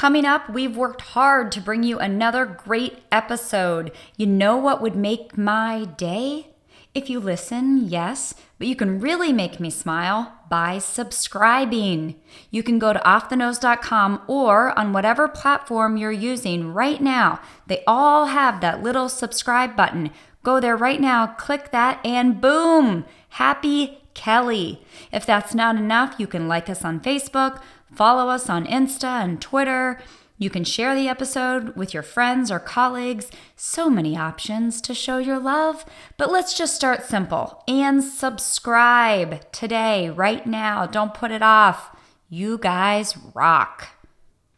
Coming up, we've worked hard to bring you another great episode. You know what would make my day? If you listen, yes, but you can really make me smile by subscribing. You can go to offthenose.com or on whatever platform you're using right now. They all have that little subscribe button. Go there right now, click that, and boom, happy Kelly. If that's not enough, you can like us on Facebook, follow us on Insta and Twitter. You can share the episode with your friends or colleagues. So many options to show your love. But let's just start simple and subscribe today, right now. Don't put it off. You guys rock.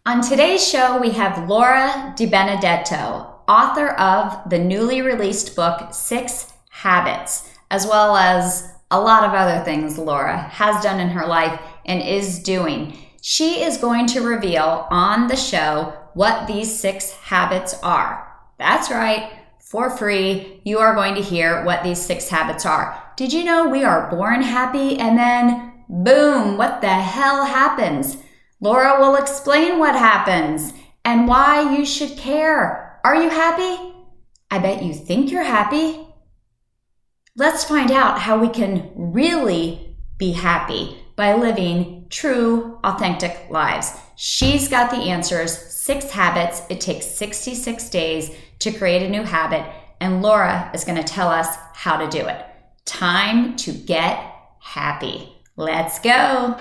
On today's show, we have Laura DiBenedetto, author of the newly released book, 6 Habits, as well as a lot of other things Laura has done in her life and is doing. She is going to reveal on the show what these 6 habits are. That's right, for free, you are going to hear what these 6 habits are. Did you know we are born happy and then boom, what the hell happens? Laura will explain what happens and why you should care. Are you happy? I bet you think you're happy. Let's find out how we can really be happy by living true, authentic lives. She's got the answers, 6 habits. It takes 66 days to create a new habit, and Laura is going to tell us how to do it. Time to get happy. Let's go.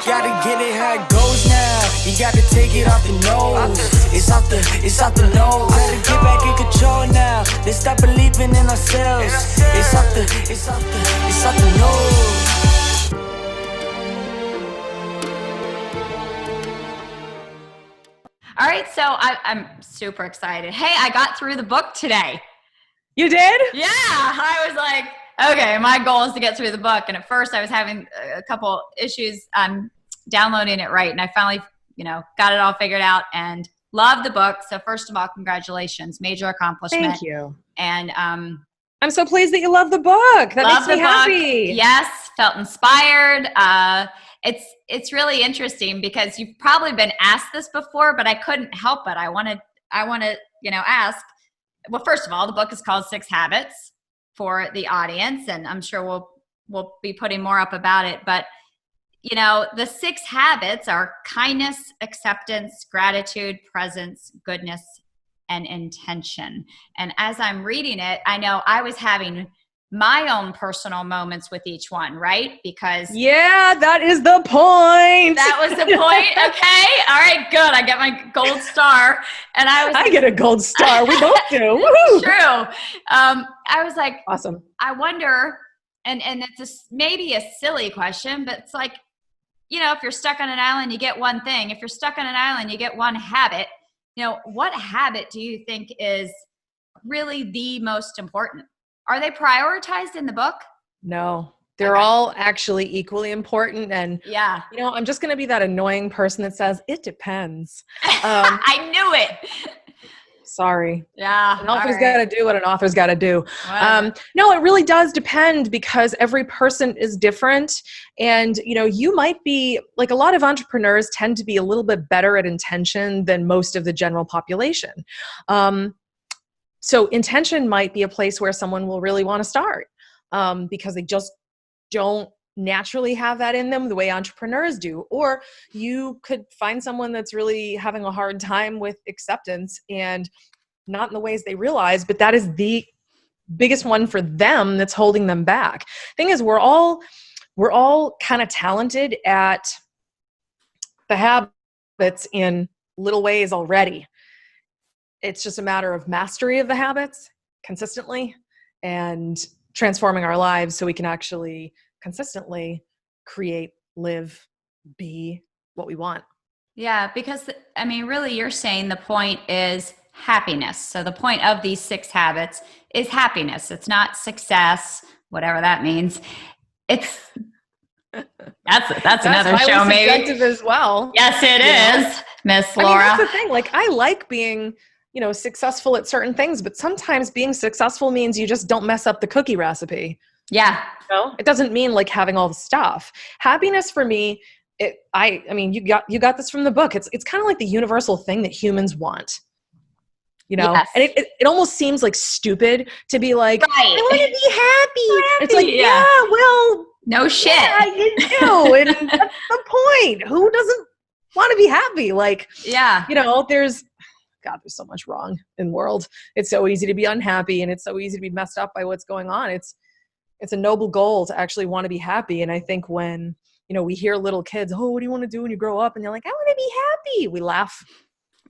Gotta get it how it goes now. You gotta take it off the nose. It's off the nose. Gotta get back in control now. Let's stop believing in ourselves. It's off the nose. All right, so I'm super excited. Hey, I got through the book today. You did? Yeah, I was like, okay, my goal is to get through the book. And at first I was having a couple issues downloading it right. And I finally, got it all figured out and love the book. So first of all, congratulations, major accomplishment. Thank you. And I'm so pleased that you love the book. That makes me happy. Yes, felt inspired. It's really interesting because you've probably been asked this before, but I couldn't help it. I want to, ask. Well, first of all, the book is called 6 Habits for the audience, and I'm sure we'll be putting more up about it. But the 6 habits are kindness, acceptance, gratitude, presence, goodness, and intention. And as I'm reading it, I know I was having my own personal moments with each one, right? Because yeah, that is the point. That was the point. Okay. All right, good. I get my gold star. And I get a gold star. We both do. Woohoo. True. I was like, awesome. I wonder, and it's maybe a silly question, but it's like, if you're stuck on an island, you get one thing. If you're stuck on an island, you get one habit. What habit do you think is really the most important? Are they prioritized in the book? No, they're all actually equally important. And yeah, I'm just going to be that annoying person that says, it depends. I knew it. Sorry. Yeah. An author's got to do what an author's got to do. Wow. No, it really does depend because every person is different. And, you might be like a lot of entrepreneurs tend to be a little bit better at intention than most of the general population. So intention might be a place where someone will really want to start because they just don't naturally have that in them the way entrepreneurs do. Or you could find someone that's really having a hard time with acceptance and not in the ways they realize, but that is the biggest one for them that's holding them back. Thing is, we're all kind of talented at the habits in little ways already. It's just a matter of mastery of the habits consistently and transforming our lives so we can actually consistently create, live, be what we want. Yeah, because really you're saying the point is happiness. So the point of these 6 habits is happiness. It's not success, whatever that means. It's that's another show maybe. Subjective as well. Yes, it is, Miss Laura. That's the thing. Like I like being successful at certain things, but sometimes being successful means you just don't mess up the cookie recipe. Yeah. It doesn't mean like having all the stuff. Happiness for me I mean, you got this from the book. It's kind of like the universal thing that humans want, you know? Yes. And it almost seems like stupid to be like, Right. I want to be happy. It's like, Yeah. well, No shit. yeah, you do. And that's the point. Who doesn't want to be happy? Like, Yeah. you know, there's so much wrong in the world. It's so easy to be unhappy, and it's so easy to be messed up by what's going on. It's a noble goal to actually want to be happy. And I think when, you know, we hear little kids, oh, what do you want to do when you grow up? And they're like, I want to be happy. We laugh.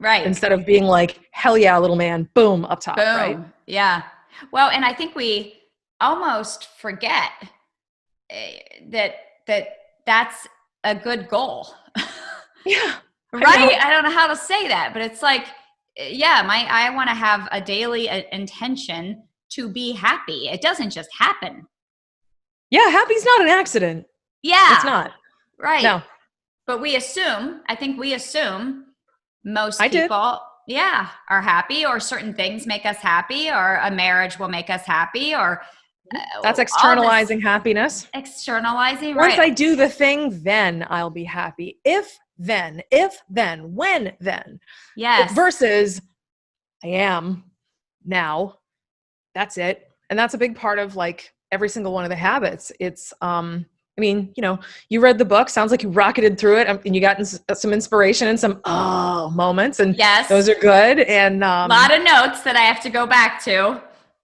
Right. Instead of being like, hell yeah, little man, boom, up top. Boom. Right. Yeah. Well, and I think we almost forget that's a good goal. Yeah. Right. I don't know how to say that, but it's like, yeah, I want to have a daily intention to be happy. It doesn't just happen. Yeah. Happy's not an accident. Yeah. It's not. Right. No. But I think we assume most people, yeah, are happy, or certain things make us happy, or a marriage will make us happy, or that's externalizing happiness. Externalizing. Once right. I do the thing, then I'll be happy. If then, when, then. Yes. Versus I am now. That's it. And that's a big part of like every single one of the habits. It's, I mean, you know, you read the book, sounds like you rocketed through it, and you got some inspiration and some moments, and yes, those are good. And a lot of notes that I have to go back to.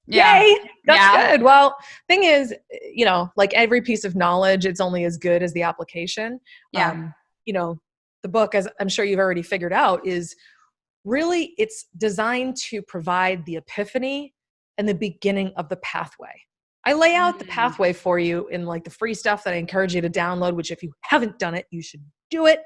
Yeah. Yay! That's good. Well, thing is, you know, like every piece of knowledge, it's only as good as the application. Yeah. You know, the book, as I'm sure you've already figured out, is really, it's designed to provide the epiphany and the beginning of the pathway. I lay out the pathway for you in like the free stuff that I encourage you to download, which if you haven't done it, you should do it,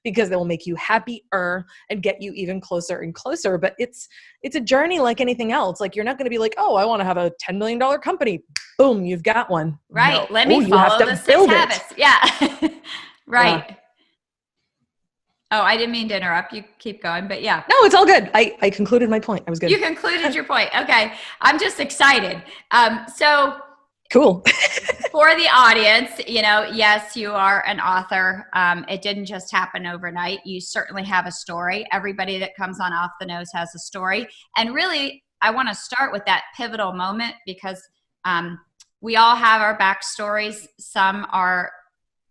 because they will make you happier and get you even closer and closer. But it's a journey like anything else. Like, you're not going to be like, oh, I want to have a $10 million company. Boom, you've got one. Right. No. Let me follow the 6 habits. Yeah. Right. Yeah. Oh, I didn't mean to interrupt. You keep going, but yeah. No, it's all good. I concluded my point. I was good. You concluded your point. Okay. I'm just excited. So cool. For the audience, you know, yes, you are an author. It didn't just happen overnight. You certainly have a story. Everybody that comes on Off the Nose has a story. And really, I want to start with that pivotal moment, because we all have our backstories. Some are,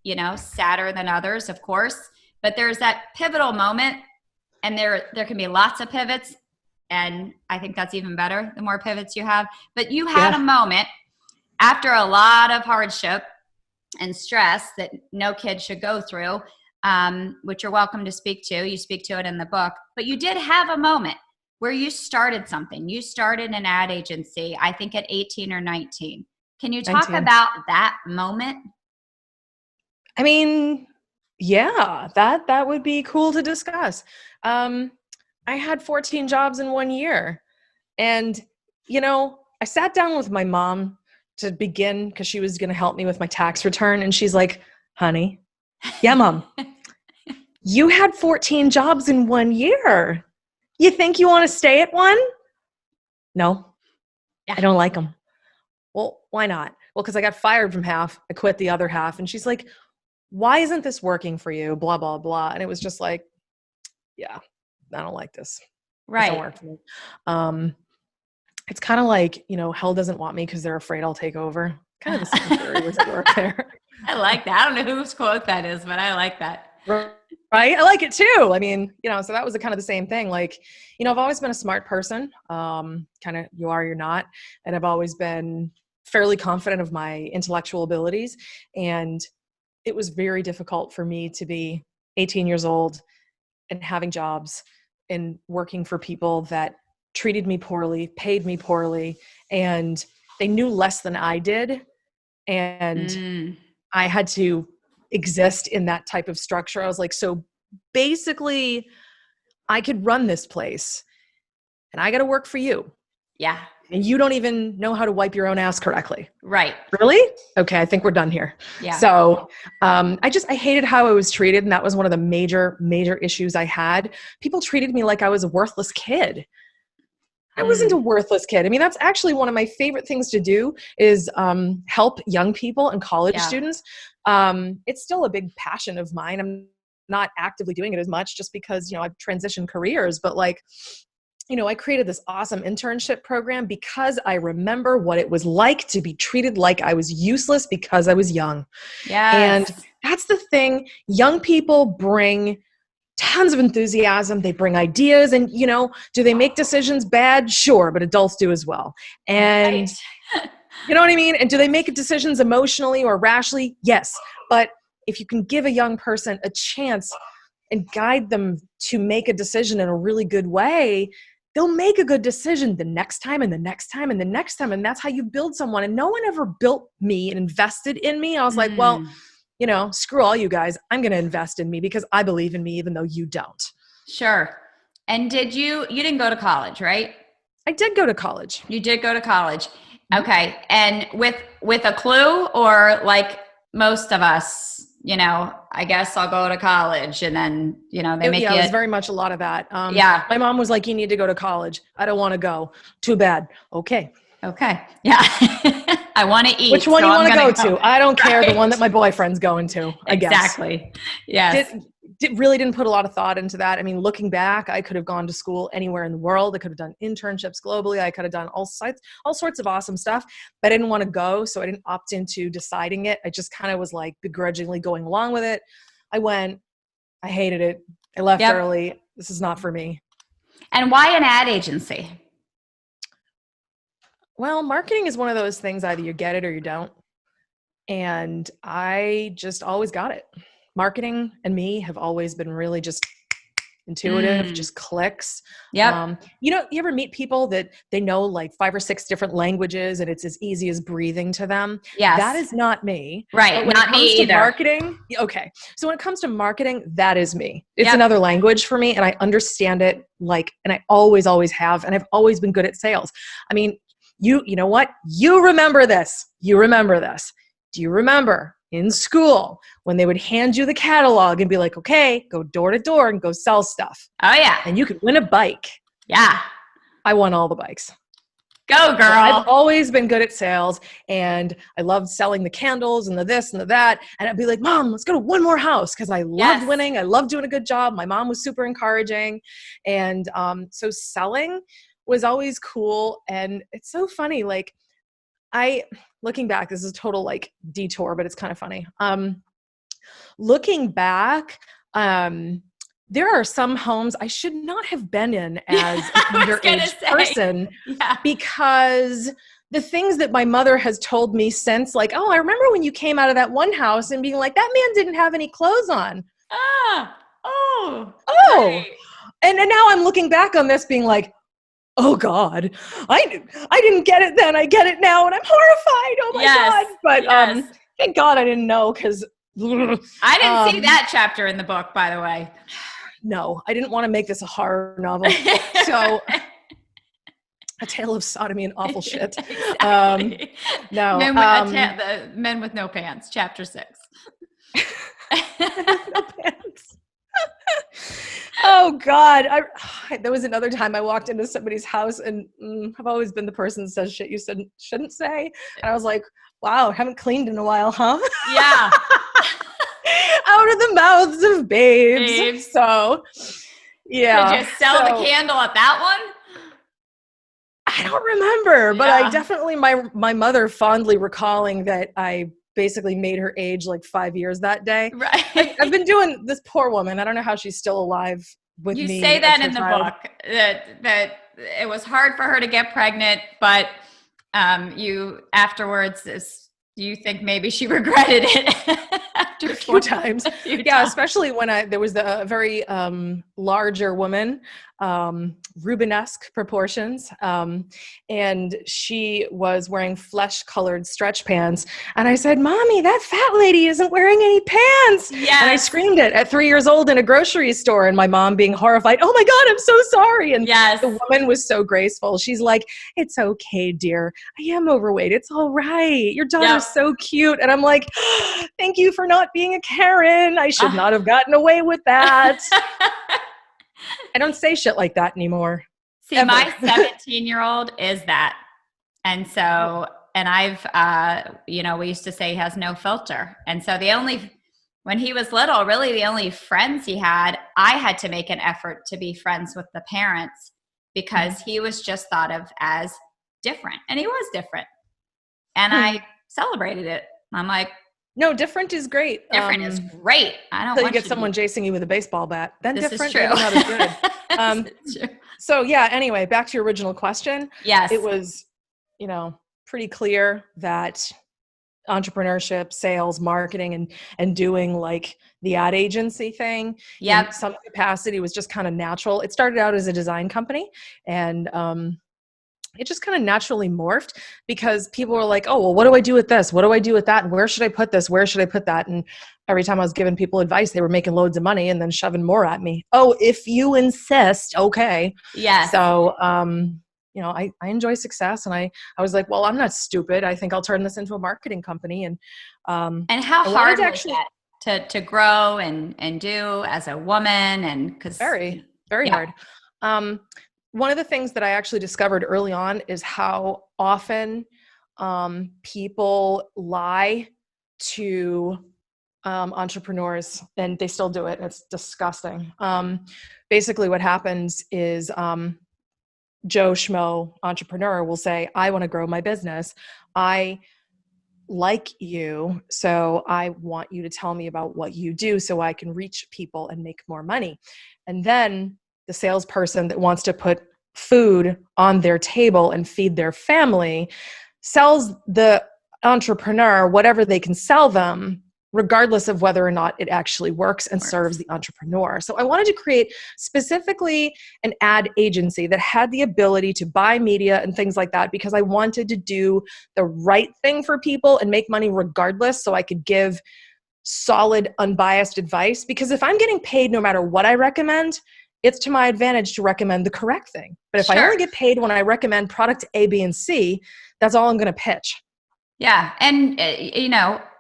you know, sadder than others, of course. But there's that pivotal moment, and there can be lots of pivots, and I think that's even better, the more pivots you have. But you had a moment after a lot of hardship and stress that no kid should go through, which you're welcome to speak to. You speak to it in the book. But you did have a moment where you started something. You started an ad agency, I think at 18 or 19. Can you talk 19. about that moment? I mean, yeah, that would be cool to discuss. I had 14 jobs in 1 year. And, you know, I sat down with my mom to begin, because she was going to help me with my tax return. And she's like, honey, yeah, mom, you had 14 jobs in 1 year. You think you want to stay at one? No, I don't like them. Well, why not? Well, because I got fired from half. I quit the other half. And she's like, why isn't this working for you? Blah, blah, blah. And it was just like, yeah, I don't like this. Right. It doesn't work for me. It's kind of like, you know, hell doesn't want me because they're afraid I'll take over. Kind of the same theory was at work there. I like that. I don't know whose quote that is, but I like that. Right? I like it too. I mean, you know, so that was kind of the same thing. Like, you know, I've always been a smart person. Kind of you are, you're not. And I've always been fairly confident of my intellectual abilities. And it was very difficult for me to be 18 years old and having jobs and working for people that treated me poorly, paid me poorly, and they knew less than I did. And I had to exist in that type of structure. I was like, so basically I could run this place and I got to work for you. Yeah. And you don't even know how to wipe your own ass correctly. Right. Really? Okay. I think we're done here. Yeah. So I hated how I was treated. And that was one of the major issues I had. People treated me like I was a worthless kid. I wasn't a worthless kid. I mean, that's actually one of my favorite things to do is help young people and college students. It's still a big passion of mine. I'm not actively doing it as much just because, you know, I've transitioned careers, but like, you know, I created this awesome internship program because I remember what it was like to be treated like I was useless because I was young. Yes. And that's the thing. Young people bring tons of enthusiasm. They bring ideas, and, you know, do they make decisions bad? Sure, but adults do as well. And you know what I mean? And do they make decisions emotionally or rationally? Yes. But if you can give a young person a chance and guide them to make a decision in a really good way, they'll make a good decision the next time and the next time and the next time. And that's how you build someone. And no one ever built me and invested in me. I was like, well, you know, screw all you guys. I'm going to invest in me because I believe in me, even though you don't. Sure. And you didn't go to college, right? I did go to college. You did go to college. Okay. And with a clue, or like most of us, you know, I guess I'll go to college, and then, you know, they make it was very much a lot of that. Yeah. My mom was like, you need to go to college. I don't want to go. Too bad. Okay. Yeah. I want to eat. Which one so you want to go to? I don't care. The one that my boyfriend's going to, I guess. Exactly. Yes. Really didn't put a lot of thought into that. I mean, looking back, I could have gone to school anywhere in the world. I could have done internships globally. I could have done all sorts of awesome stuff, but I didn't want to go. So I didn't opt into deciding it. I just kind of was like begrudgingly going along with it. I went, I hated it. I left early. This is not for me. And why an ad agency? Well, marketing is one of those things, either you get it or you don't. And I just always got it. Marketing and me have always been really just intuitive, just clicks. Yeah. You know, you ever meet people that they know like 5 or 6 different languages and it's as easy as breathing to them? Yes. That is not me. Right. Not me either. Marketing. Okay. So when it comes to marketing, that is me. It's another language for me, and I understand it and I always have, and I've always been good at sales. I mean, you know what? You remember this. Do you remember in school when they would hand you the catalog and be like, okay, go door to door and go sell stuff? Oh yeah. And you could win a bike. Yeah. I won all the bikes. Go girl. So I've always been good at sales, and I loved selling the candles and the this and the that. And I'd be like, Mom, let's go to one more house, because I loved winning. I loved doing a good job. My mom was super encouraging. And so selling was always cool. And it's so funny. Like, looking back, this is a total like detour, but it's kind of funny. Looking back, there are some homes I should not have been in as an underage person, because the things that my mother has told me since, like, oh, I remember when you came out of that one house and being like, that man didn't have any clothes on. And now I'm looking back on this being like, oh God, I didn't get it then. I get it now, and I'm horrified. Oh my God. But thank God I didn't know, because I didn't see that chapter in the book, by the way. No, I didn't want to make this a horror novel. So a tale of sodomy and awful shit. Exactly. No. The Men with No Pants, chapter 6. No pants. Oh God. There was another time I walked into somebody's house, and I've always been the person that says shit you shouldn't say. And I was like, wow, I haven't cleaned in a while, huh? Yeah. Out of the mouths of babes. So, yeah. Did you sell the candle at that one? I don't remember, but I definitely, my mother fondly recalling that I basically made her age like 5 years that day. Right. I've been doing this poor woman. I don't know how she's still alive with me. You say that in the book, that it was hard for her to get pregnant, but you afterwards, you think maybe she regretted it after a few times. Especially when there was a very larger woman, Rubenesque proportions, and she was wearing flesh-colored stretch pants. And I said, Mommy, that fat lady isn't wearing any pants. Yes. And I screamed it at 3 years old in a grocery store, and my mom being horrified, oh my God, I'm so sorry. And the woman was so graceful. She's like, it's okay, dear. I am overweight. It's all right. Your daughter's so cute. And I'm like, thank you for not being a Karen. I should not have gotten away with that. I don't say shit like that anymore. See, Ever. my 17-year-old is that. And so, and we used to say he has no filter. And so when he was little, really the only friends he had, I had to make an effort to be friends with the parents because he was just thought of as different. And he was different. And I celebrated it. I'm like, no, different is great. Different is great. I don't until want you get someone chasing you with a baseball bat. Then this different, is true. maybe not as good. This is true. So yeah, anyway, back to your original question. Yes. It was, pretty clear that entrepreneurship, sales, marketing, and doing like the ad agency thing in some capacity was just kind of natural. It started out as a design company, and it just kind of naturally morphed because people were like, oh, well, what do I do with this? What do I do with that? And where should I put this? Where should I put that? And every time I was giving people advice, they were making loads of money and then shoving more at me. Oh, if you insist. Okay. Yeah. So, I enjoy success, and I was like, well, I'm not stupid. I think I'll turn this into a marketing company. And how hard was that to grow and do as a woman? And because very, very hard. One of the things that I actually discovered early on is how often people lie to entrepreneurs, and they still do it. It's disgusting. Basically what happens is Joe Schmo entrepreneur will say, I want to grow my business. I like you, so I want you to tell me about what you do so I can reach people and make more money. And then the salesperson that wants to put food on their table and feed their family sells the entrepreneur whatever they can sell them, regardless of whether or not it actually works and serves the entrepreneur. So I wanted to create specifically an ad agency that had the ability to buy media and things like that, because I wanted to do the right thing for people and make money regardless, so I could give solid, unbiased advice. Because if I'm getting paid no matter what I recommend, it's to my advantage to recommend the correct thing. But if I only get paid when I recommend product A, B, and C, that's all I'm going to pitch. Yeah. And,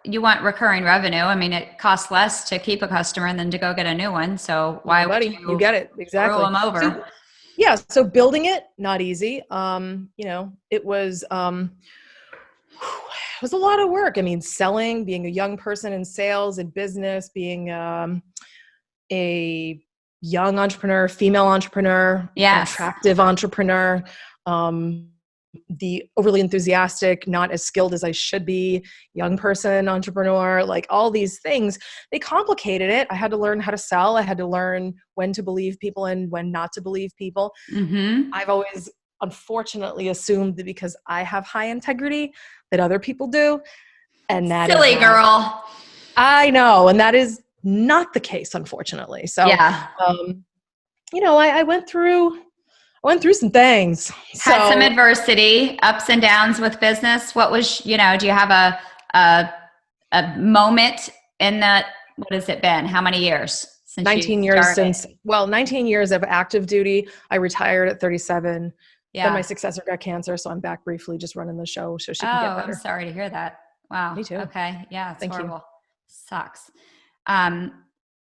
you want recurring revenue. I mean, it costs less to keep a customer than to go get a new one. So why would you get it. Exactly. Throw them over? So building it, not easy. It was a lot of work. I mean, selling, being a young person in sales and business, being a young entrepreneur, female entrepreneur, attractive entrepreneur, the overly enthusiastic, not as skilled as I should be, young person entrepreneur, like all these things, they complicated it. I had to learn how to sell. I had to learn when to believe people and when not to believe people. Mm-hmm. I've always unfortunately assumed that because I have high integrity that other people do. And that silly girl. I know. And that is not the case, unfortunately. So, I went through some things. Had some adversity, ups and downs with business. What was, do you have a moment in that? What has it been? How many years? Since 19 years 19 years of active duty. I retired at 37. Yeah. Then my successor got cancer, so I'm back briefly just running the show so she can get better. I'm sorry to hear that. Wow. Me too. Okay. Yeah. It's horrible. You. Sucks.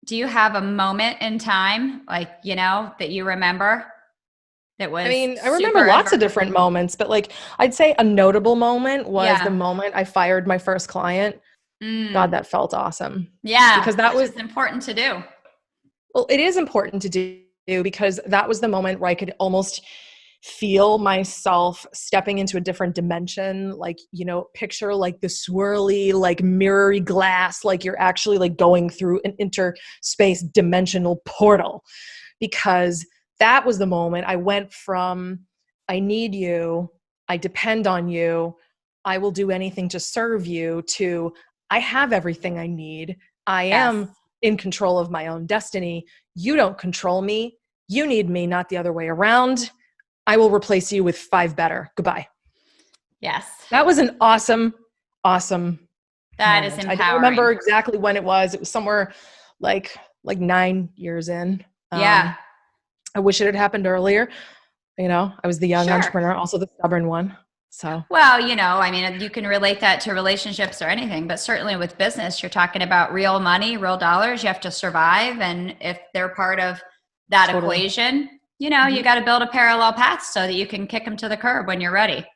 Do you have a moment in time, like, that you remember? That was I remember lots of different moments, but like, I'd say a notable moment was the moment I fired my first client. God, that felt awesome. Yeah. Because that was important to do. Well, it is important to do because that was the moment where I could almost feel myself stepping into a different dimension. Like, picture like the swirly, like mirrory glass, like you're actually like going through an interspace dimensional portal, because that was the moment I went from, I need you, I depend on you, I will do anything to serve you, to I have everything I need. I am in control of my own destiny. You don't control me. You need me, not the other way around. I will replace you with 5 better. Goodbye. Yes. That was an awesome moment. Is empowering. I don't remember exactly when it was. It was somewhere like 9 years in. I wish it had happened earlier. I was the young entrepreneur, also the stubborn one. So, well, you can relate that to relationships or anything, but certainly with business, you're talking about real money, real dollars. You have to survive. And if they're part of that equation, you know, you got to build a parallel path so that you can kick them to the curb when you're ready.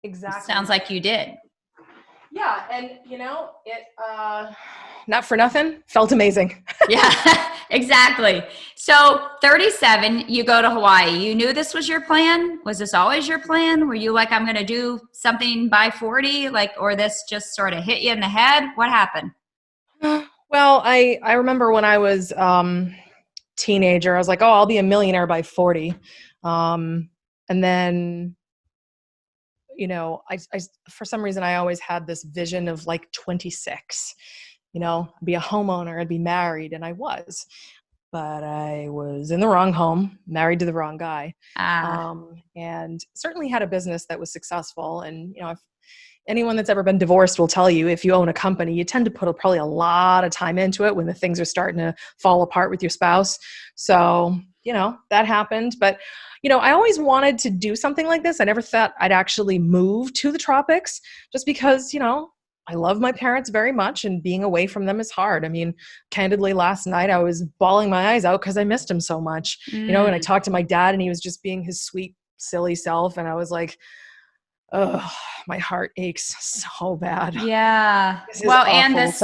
Exactly. Sounds like you did. Yeah. And you know, it, not for nothing, felt amazing. Yeah, exactly. So 37, you go to Hawaii. You knew this was your plan? Was this always your plan? Were you like, I'm going to do something by 40, like, or this just sort of hit you in the head? What happened? Well, I remember when I was teenager, I was like, oh, I'll be a millionaire by 40. And then, you know, I for some reason, I always had this vision of like 26, you know, I'd be a homeowner, I'd be married, and I was. But I was in the wrong home, married to the wrong guy, and certainly had a business that was successful. And, you know, if anyone that's ever been divorced will tell you, if you own a company, you tend to put probably a lot of time into it when the things are starting to fall apart with your spouse. So, you know, that happened. But, you know, I always wanted to do something like this. I never thought I'd actually move to the tropics just because, you know, I love my parents very much, and being away from them is hard. I mean, candidly, last night I was bawling my eyes out because I missed him so much. You know, and I talked to my dad and he was just being his sweet, silly self. And I was like, oh, my heart aches so bad. Yeah. Well, awful. And this,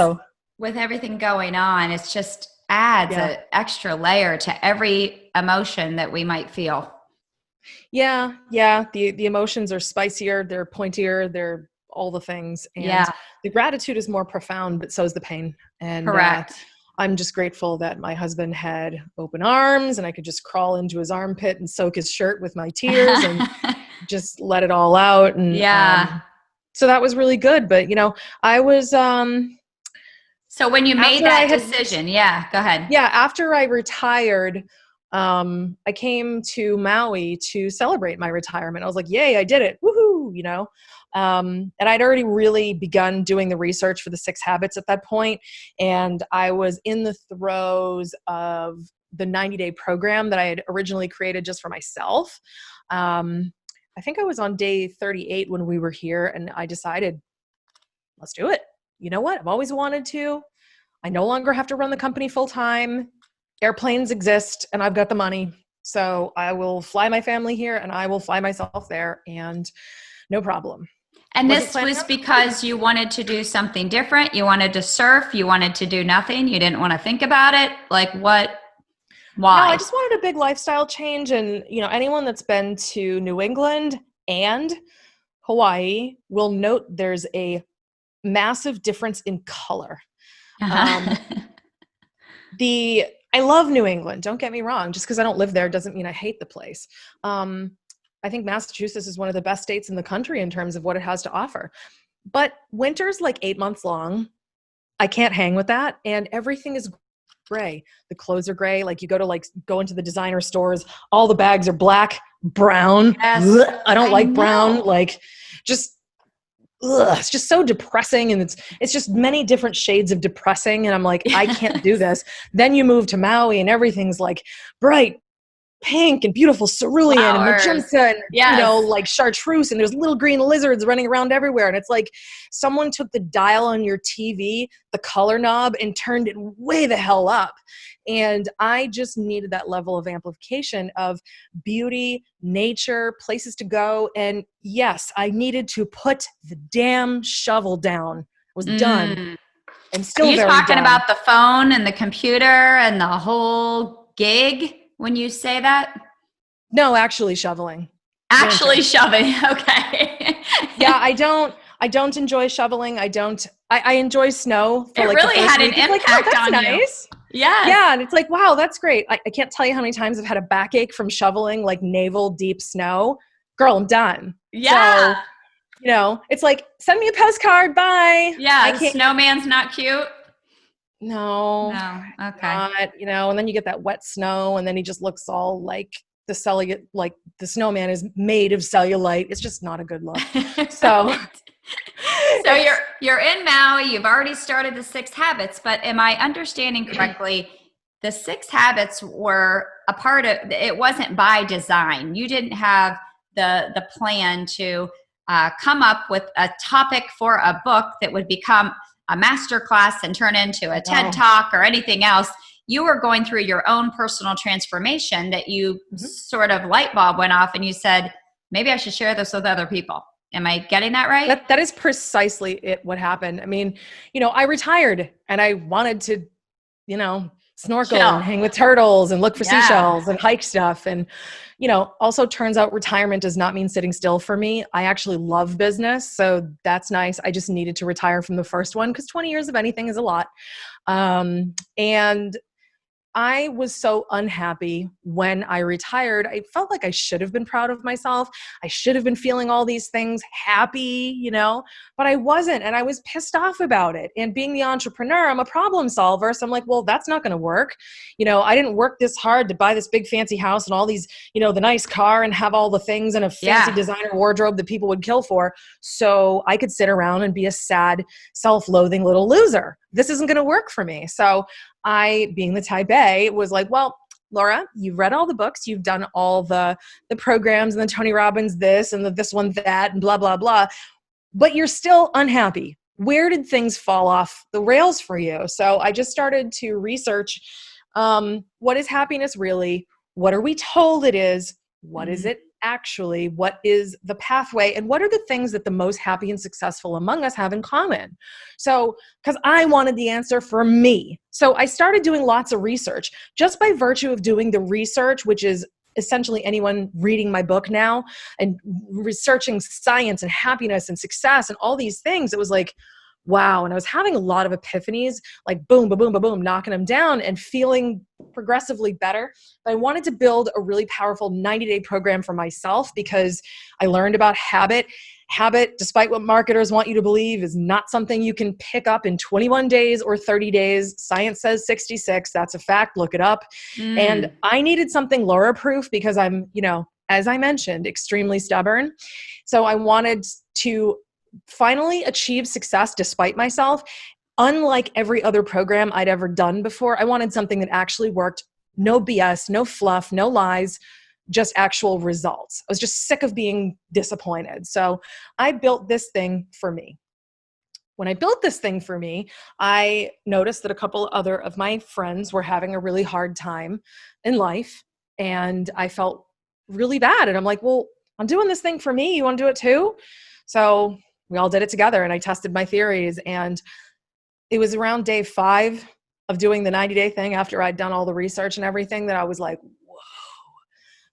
with everything going on, it's just adds an extra layer to every emotion that we might feel. Yeah. Yeah. The emotions are spicier. They're pointier. They're all the things. And the gratitude is more profound, but so is the pain. And correct. I'm just grateful that my husband had open arms and I could just crawl into his armpit and soak his shirt with my tears and just let it all out. And so that was really good. But, you know, I was, so when you made that decision, go ahead. Yeah. After I retired, I came to Maui to celebrate my retirement. I was like, yay, I did it. Woohoo. You know? And I'd already really begun doing the research for the 6 habits at that point. And I was in the throes of the 90-day program that I had originally created just for myself. I think I was on day 38 when we were here, and I decided, let's do it. You know what? I've always wanted to. I no longer have to run the company full time. Airplanes exist and I've got the money. So I will fly my family here and I will fly myself there, and no problem. And this was because you wanted to do something different. You wanted to surf. You wanted to do nothing. You didn't want to think about it. Like what? Why? No, I just wanted a big lifestyle change. And, you know, anyone that's been to New England and Hawaii will note there's a massive difference in color. I love New England. Don't get me wrong. Just because I don't live there doesn't mean I hate the place. I think Massachusetts is one of the best states in the country in terms of what it has to offer. But winter's like 8 months long. I can't hang with that. And everything is gray. The clothes are gray. Like you go into the designer stores, all the bags are black, brown. Yes, I don't like brown. Like just, it's just so depressing. And it's just many different shades of depressing. And I'm like, I can't do this. Then you move to Maui and everything's like bright pink and beautiful cerulean and magenta and, you know, like chartreuse, and there's little green lizards running around everywhere. And it's like someone took the dial on your TV, the color knob, and turned it way the hell up. And I just needed that level of amplification of beauty, nature, places to go. And yes, I needed to put the damn shovel down. I was done. And still very done. Are you talking about the phone and the computer and the whole gig? When you say that? No, actually shoveling. Actually shoveling. Okay. Yeah, I don't enjoy shoveling. I enjoy snow. For it really had an impact on nice. You. Yeah. Yeah. And it's like, wow, that's great. I can't tell you how many times I've had a backache from shoveling like navel deep snow. Girl, I'm done. Yeah. So, you know, it's like, send me a postcard. Bye. Yeah. Snowman's not cute. No. Okay. Not, you know, and then you get that wet snow, and then he just looks all like the snowman is made of cellulite. It's just not a good look. So you're in Maui. You've already started the 6 habits, but am I understanding correctly? The 6 habits were a part of it. Wasn't by design. You didn't have the plan to come up with a topic for a book that would become a masterclass and turn into a TED Talk or anything else. you were going through your own personal transformation that you sort of light bulb went off and you said, maybe I should share this with other people. Am I getting that right? That is precisely what happened. I mean, I retired and I wanted to, snorkel and hang with turtles and look for seashells and hike stuff. And, also turns out retirement does not mean sitting still for me. I actually love business. So that's nice. I just needed to retire from the first one because 20 years of anything is a lot. And I was so unhappy when I retired. I felt like I should have been proud of myself. I should have been feeling all these things, happy, but I wasn't. And I was pissed off about it. And being the entrepreneur, I'm a problem solver. So I'm like, well, that's not going to work. I didn't work this hard to buy this big fancy house and all these, the nice car and have all the things and a fancy designer wardrobe that people would kill for. So I could sit around and be a sad, self-loathing little loser. This isn't going to work for me. So I, being the type A, was like, well, Laura, you've read all the books, you've done all the programs and the Tony Robbins this and the this one that and blah, blah, blah, but you're still unhappy. Where did things fall off the rails for you? So I just started to research, what is happiness really? What are we told it is? What is it actually? What is the pathway? And what are the things that the most happy and successful among us have in common? So, because I wanted the answer for me. So I started doing lots of research. Just by virtue of doing the research, which is essentially anyone reading my book now and researching science and happiness and success and all these things, it was like, wow. And I was having a lot of epiphanies, like boom, boom, boom, boom, boom, knocking them down and feeling progressively better. But I wanted to build a really powerful 90-day program for myself because I learned about habit. Habit, despite what marketers want you to believe, is not something you can pick up in 21 days or 30 days. Science says 66. That's a fact. Look it up. And I needed something Laura-proof because I'm, as I mentioned, extremely stubborn. So I wanted to finally achieve success despite myself. Unlike every other program I'd ever done before, I wanted something that actually worked. No BS, no fluff, no lies, just actual results. I was just sick of being disappointed. So I built this thing for me. When I built this thing for me, I noticed that a couple other of my friends were having a really hard time in life. And I felt really bad. And I'm like, well, I'm doing this thing for me. You want to do it too? So we all did it together and I tested my theories. And it was around day 5 of doing the 90-day thing after I'd done all the research and everything that I was like, whoa.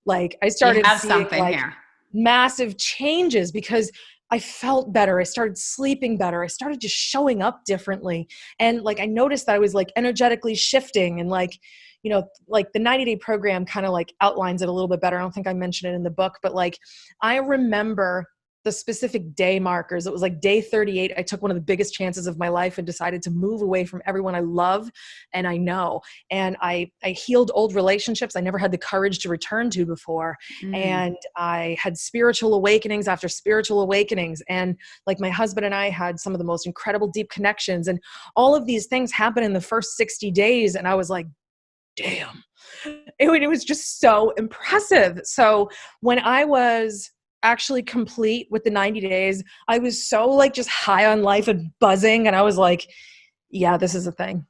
Like I started seeing like massive changes because I felt better. I started sleeping better. I started just showing up differently. And like, I noticed that I was like energetically shifting and like, like the 90-day program kind of like outlines it a little bit better. I don't think I mentioned it in the book, but like, I remember the specific day markers. It was like day 38. I took one of the biggest chances of my life and decided to move away from everyone I love and I know. And I healed old relationships I never had the courage to return to before. And I had spiritual awakenings after spiritual awakenings. And like my husband and I had some of the most incredible deep connections. And all of these things happened in the first 60 days. And I was like, damn, it was just so impressive. So when I was actually complete with the 90 days, I was so like just high on life and buzzing. And I was like, yeah, this is a thing.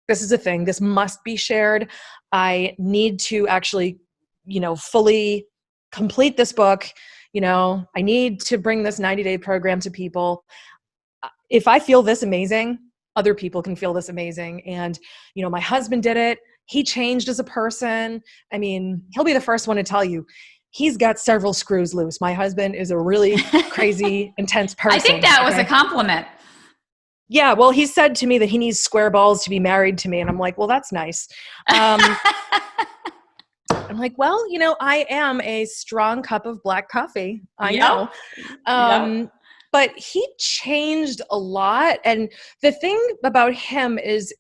This is a thing. This must be shared. I need to actually, fully complete this book. I need to bring this 90-day program to people. If I feel this amazing, other people can feel this amazing. And, my husband did it. He changed as a person. I mean, he'll be the first one to tell you, he's got several screws loose. My husband is a really crazy, intense person. I think that was a compliment. Yeah. Well, he said to me that he needs square balls to be married to me. And I'm like, well, that's nice. I'm like, well, I am a strong cup of black coffee. I know. But he changed a lot. And the thing about him is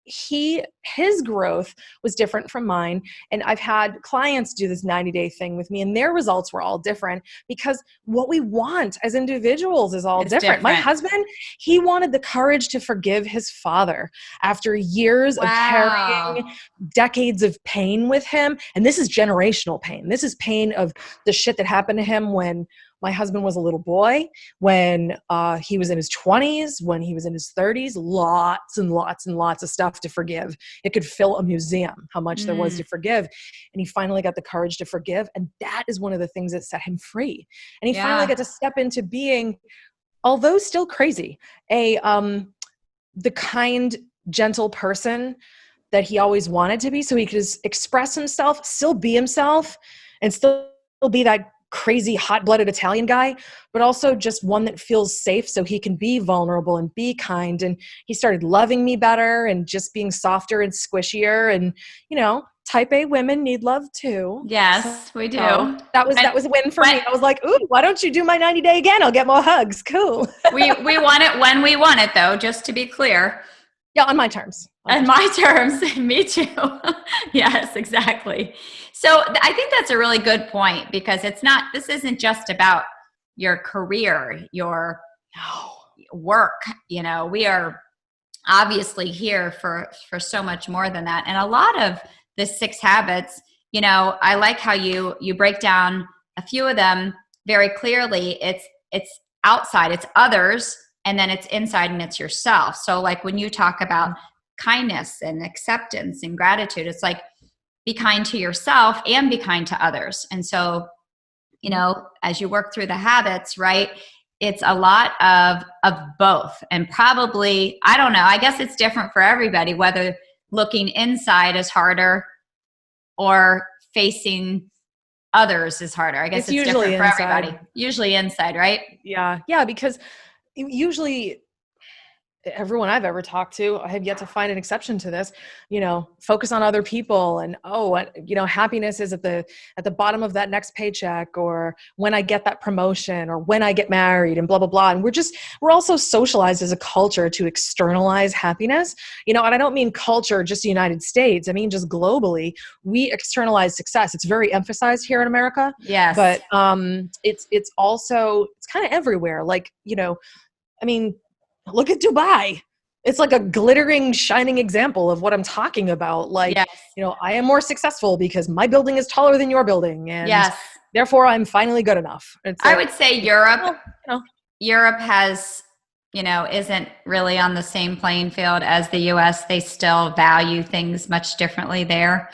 his growth was different from mine. And I've had clients do this 90-day thing with me and their results were all different because what we want as individuals is all different. My husband, he wanted the courage to forgive his father after years of carrying decades of pain with him. And this is generational pain. This is pain of the shit that happened to him when my husband was a little boy, when he was in his 20s, when he was in his 30s, lots and lots and lots of stuff to forgive. It could fill a museum how much there was to forgive. And he finally got the courage to forgive. And that is one of the things that set him free. And he finally got to step into being, although still crazy, the kind, gentle person that he always wanted to be, so he could express himself, still be himself, and still be that crazy hot-blooded Italian guy, but also just one that feels safe so he can be vulnerable and be kind. And he started loving me better and just being softer and squishier. And, you know, type A women need love too. Yes, we do. So that was a win for me. I was like, ooh, why don't you do my 90 day again? I'll get more hugs. Cool. we want it when we want it, though, just to be clear. Yeah, on my terms. On my terms. Me too. Yes, exactly. So I think that's a really good point, because this isn't just about your career, your work. You know, we are obviously here for so much more than that. And a lot of the 6 habits, you know, I like how you break down a few of them very clearly. It's outside, it's others, and then it's inside, and it's yourself. So like when you talk about kindness and acceptance and gratitude, it's like, be kind to yourself and be kind to others. And so, you know, as you work through the habits, right, it's a lot of both. And probably, I don't know, I guess it's different for everybody, whether looking inside is harder or facing others is harder. I guess it's usually different for inside. everybody. Usually inside, right? Yeah. Yeah. Because usually everyone I've ever talked to, I have yet to find an exception to this, you know, focus on other people and, you know, happiness is at the bottom of that next paycheck, or when I get that promotion, or when I get married, and blah, blah, blah. And we're also socialized as a culture to externalize happiness, you know, and I don't mean culture, just the United States. I mean, just globally, we externalize success. It's very emphasized here in America. Yes. But it's also, it's kind of everywhere. Like, you know, I mean, look at Dubai. It's like a glittering, shining example of what I'm talking about. Like, yes. You know, I am more successful because my building is taller than your building. And yes. Therefore I'm finally good enough. I would say Europe, you know, Europe has, you know, isn't really on the same playing field as the US. They still value things much differently there.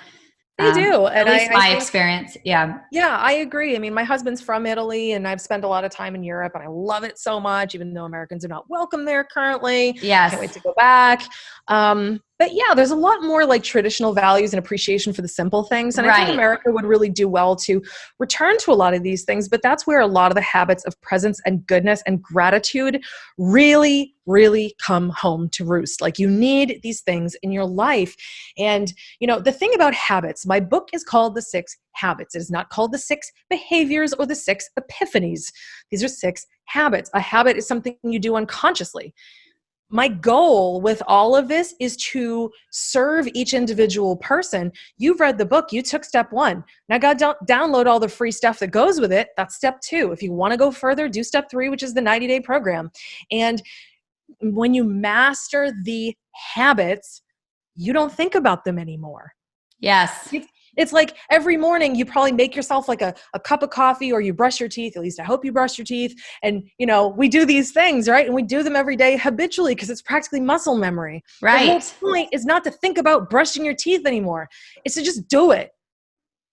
They do. At least my experience. Yeah. Yeah, I agree. I mean, my husband's from Italy, and I've spent a lot of time in Europe, and I love it so much, even though Americans are not welcome there currently. Yes. Can't wait to go back. But yeah, there's a lot more like traditional values and appreciation for the simple things. And I think America would really do well to return to a lot of these things. But that's where a lot of the habits of presence and goodness and gratitude really, really come home to roost. Like, you need these things in your life. And, you know, the thing about habits, my book is called The 6 Habits. It is not called The 6 Behaviors or The 6 Epiphanies. These are 6 habits. A habit is something you do unconsciously. My goal with all of this is to serve each individual person. You've read the book. You took step 1. Now go download all the free stuff that goes with it. That's step 2. If you want to go further, do step 3, which is the 90-day program. And when you master the habits, you don't think about them anymore. Yes. It's like every morning you probably make yourself like a cup of coffee, or you brush your teeth. At least I hope you brush your teeth. And, you know, we do these things, right? And we do them every day habitually because it's practically muscle memory. Right. The whole point is not to think about brushing your teeth anymore. It's to just do it.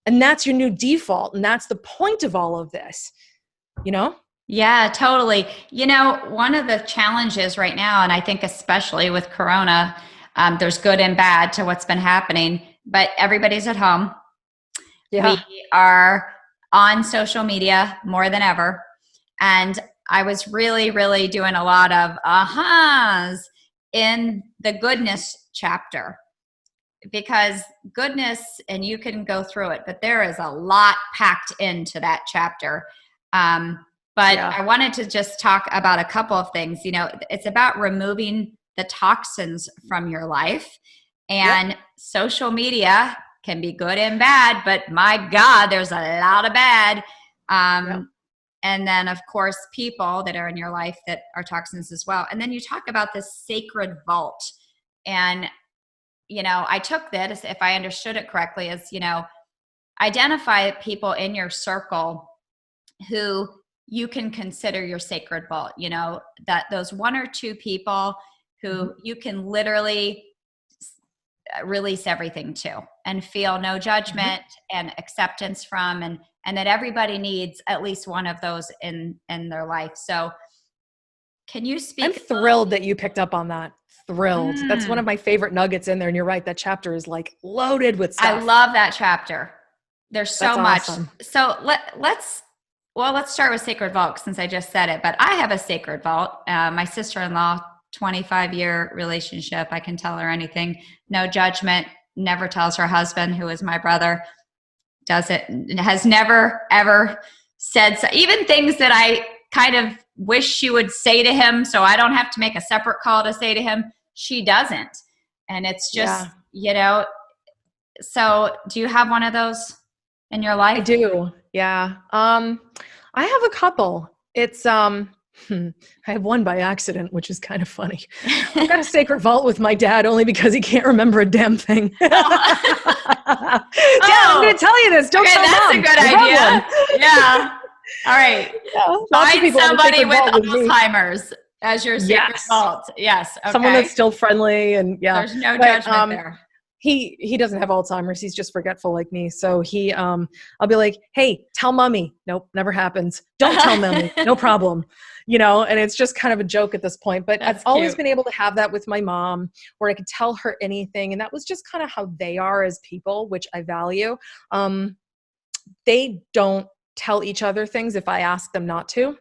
And that's your new default. And that's the point of all of this, you know? Yeah, totally. You know, one of the challenges right now, and I think especially with Corona, there's good and bad to what's been happening, but everybody's at home. Yeah. We are on social media more than ever. And I was really, really doing a lot of ahas in the goodness chapter, because goodness, and you can go through it, but there is a lot packed into that chapter. But I wanted to just talk about a couple of things. You know, it's about removing the toxins from your life, and social media can be good and bad, but my God, there's a lot of bad. And then of course, people that are in your life that are toxins as well. And then you talk about this sacred vault. And, you know, I took this, if I understood it correctly, as, you know, identify people in your circle who you can consider your sacred vault, you know, that those one or two people who you can literally release everything to and feel no judgment and acceptance from, and that everybody needs at least one of those in their life. So can you speak? I'm thrilled that you picked up on that. Thrilled. That's one of my favorite nuggets in there. And you're right. That chapter is like loaded with stuff. I love that chapter. There's so much. Awesome. So let's start with sacred vault since I just said it, but I have a sacred vault. My sister-in-law, 25-year relationship. I can tell her anything. No judgment. Never tells her husband, who is my brother, has never ever said so, even things that I kind of wish she would say to him so I don't have to make a separate call to say to him. She doesn't. And it's just, you know, so do you have one of those in your life? I do. Yeah. I have a couple. It's, I have one by accident, which is kind of funny. I've got a sacred vault with my dad only because he can't remember a damn thing. Dad, I'm going to tell you this. Don't tell that's Mom. A good idea. Yeah. All right. Find somebody with Alzheimer's as your sacred vault. Yes. Okay. Someone that's still friendly and there's no judgment there. He doesn't have Alzheimer's. He's just forgetful like me. So I'll be like, hey, tell mommy. Nope, never happens. Don't tell mommy. No problem. You know, and it's just kind of a joke at this point. But I've always been able to have that with my mom where I could tell her anything. And that was just kind of how they are as people, which I value. They don't tell each other things if I ask them not to,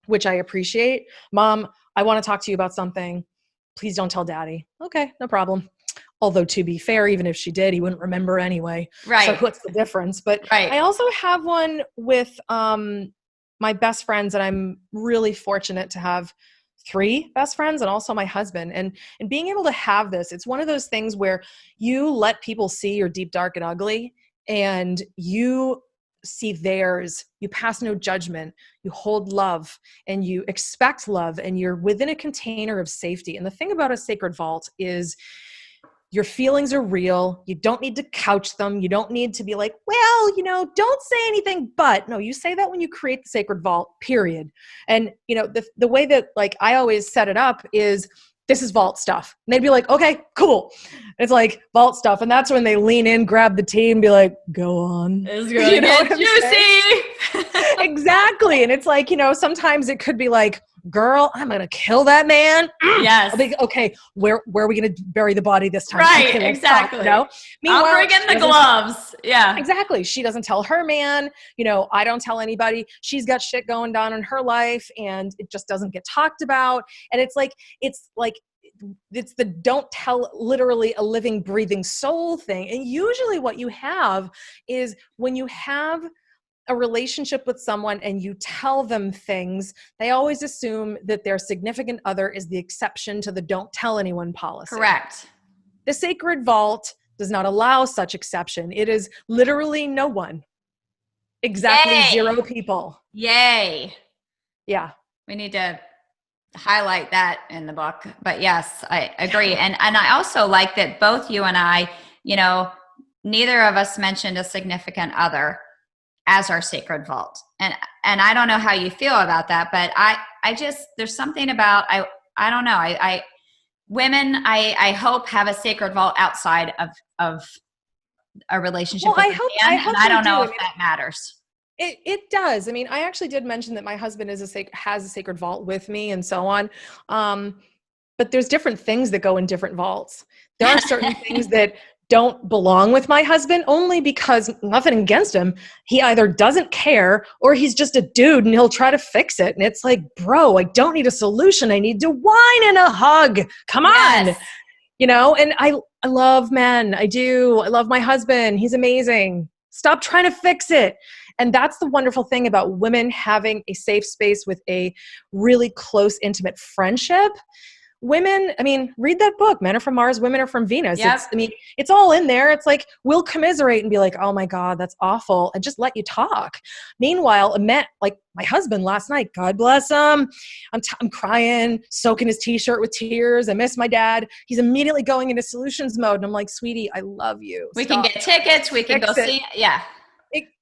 which I appreciate. Mom, I want to talk to you about something. Please don't tell daddy. Okay, no problem. Although to be fair, even if she did, he wouldn't remember anyway. Right. So what's the difference? But I also have one with my best friends, and I'm really fortunate to have 3 best friends and also my husband. And being able to have this, it's one of those things where you let people see your deep, dark, and ugly, and you see theirs. You pass no judgment. You hold love, and you expect love, and you're within a container of safety. And the thing about a sacred vault is your feelings are real. You don't need to couch them. You don't need to be like, well, you know, don't say anything, but no, you say that when you create the sacred vault, period. And, you know, the way that like I always set it up is this is vault stuff. And they'd be like, okay, cool. It's like vault stuff. And that's when they lean in, grab the tea and be like, go on. It's going to get juicy. Exactly. And it's like, you know, sometimes it could be like, girl, I'm going to kill that man. Yes. I'll be, okay, where are we going to bury the body this time? Right, okay, exactly. You know? Meanwhile, I'll bring in the gloves. Yeah. Exactly. She doesn't tell her man. You know, I don't tell anybody. She's got shit going down in her life and it just doesn't get talked about. And it's the don't tell literally a living, breathing soul thing. And usually what you have is when you have a relationship with someone and you tell them things, they always assume that their significant other is the exception to the don't tell anyone policy. Correct. The sacred vault does not allow such exception. It is literally no one. Exactly. Yay. 0 people. Yay. Yeah. We need to highlight that in the book. But yes, I agree. And I also like that both you and I, you know, neither of us mentioned a significant other as our sacred vault. And I don't know how you feel about that, but I just, there's something about, I don't know. Women, I hope have a sacred vault outside of a relationship with a man, and I don't know if that matters. It does. I mean, I actually did mention that my husband has a sacred vault with me and so on. But there's different things that go in different vaults. There are certain things that don't belong with my husband only because nothing against him. He either doesn't care or he's just a dude and he'll try to fix it. And it's like, bro, I don't need a solution. I need to whine and a hug. Come on. You know, and I love men. I do. I love my husband. He's amazing. Stop trying to fix it. And that's the wonderful thing about women having a safe space with a really close, intimate friendship. Women, I mean, read that book, Men Are From Mars, Women Are From Venus. Yep. It's all in there. It's like, we'll commiserate and be like, oh my God, that's awful. And just let you talk. Meanwhile, I met like my husband last night, God bless him. I'm crying, soaking his t-shirt with tears. I miss my dad. He's immediately going into solutions mode. And I'm like, sweetie, I love you. We can get tickets. We can go see. Yeah.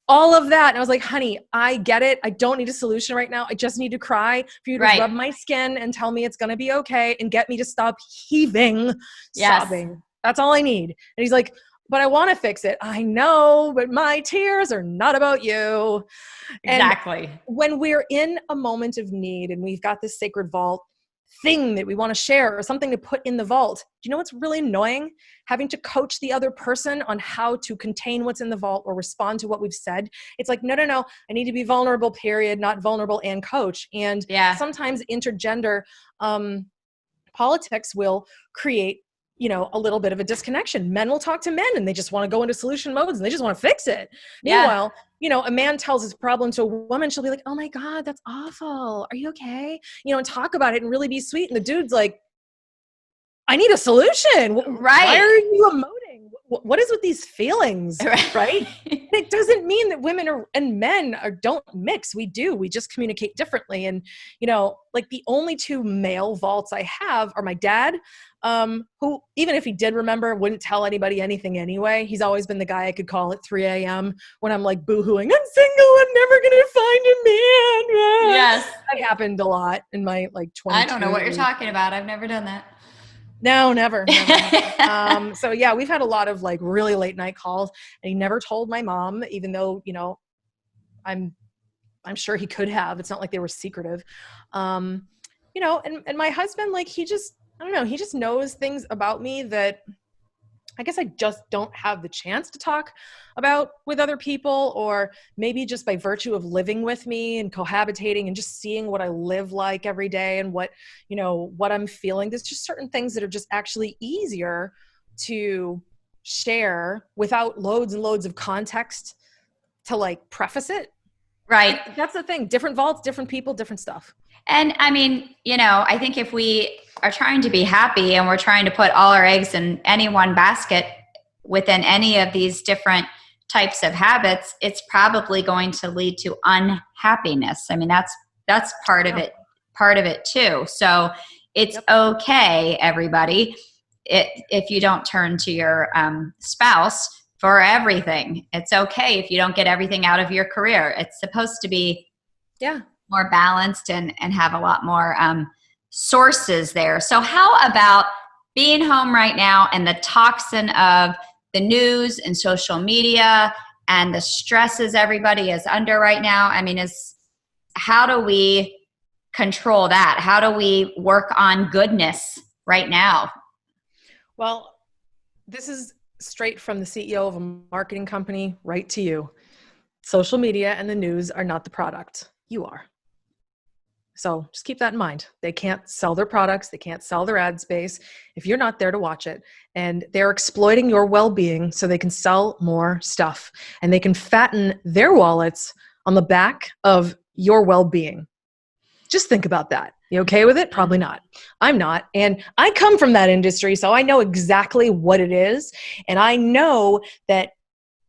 all of that. And I was like, honey, I get it. I don't need a solution right now. I just need to cry for you to rub my skin and tell me it's going to be okay and get me to stop heaving, sobbing. That's all I need. And he's like, but I want to fix it. I know, but my tears are not about you. Exactly. And when we're in a moment of need and we've got this sacred vault thing that we want to share or something to put in the vault, do you know what's really annoying? Having to coach the other person on how to contain what's in the vault or respond to what we've said. It's like, no, I need to be vulnerable, period, not vulnerable and coach. And sometimes intergender politics will create, you know, a little bit of a disconnection. Men will talk to men and they just want to go into solution modes and they just want to fix it. Meanwhile, you know, a man tells his problem to a woman, she'll be like, oh my God, that's awful. Are you okay? You know, and talk about it and really be sweet. And the dude's like, I need a solution. Why are you emoting? What is with these feelings? Right? It doesn't mean that women and men don't mix. We do. We just communicate differently. And, you know, like the only two male vaults I have are my dad, who, even if he did remember, wouldn't tell anybody anything anyway. He's always been the guy I could call at 3 a.m. when I'm like boohooing, I'm single, I'm never going to find a man. Yes. That happened a lot in my like 22. I don't know what you're talking about. I've never done that. No, never. So yeah, we've had a lot of like really late night calls and he never told my mom, even though, you know, I'm sure he could have. It's not like they were secretive. You know, and my husband, like, he just, I don't know, he just knows things about me that I guess I just don't have the chance to talk about with other people, or maybe just by virtue of living with me and cohabitating and just seeing what I live like every day and what, you know, what I'm feeling. There's just certain things that are just actually easier to share without loads and loads of context to like preface it. Right. That's the thing. Different vaults, different people, different stuff. And I mean, you know, I think if we are trying to be happy and we're trying to put all our eggs in any one basket within any of these different types of habits, it's probably going to lead to unhappiness. I mean, that's part of it too. So it's okay, everybody, if you don't turn to your spouse for everything. It's okay if you don't get everything out of your career. It's supposed to be more balanced and have a lot more sources there. So how about being home right now and the toxin of the news and social media and the stresses everybody is under right now? I mean, how do we control that? How do we work on goodness right now? Well, this is straight from the CEO of a marketing company right to you. Social media and the news are not the product. You are. So just keep that in mind. They can't sell their products. They can't sell their ad space if you're not there to watch it. And they're exploiting your well-being so they can sell more stuff. And they can fatten their wallets on the back of your well-being. Just think about that. You okay with it? Probably not. I'm not. And I come from that industry, so I know exactly what it is. And I know that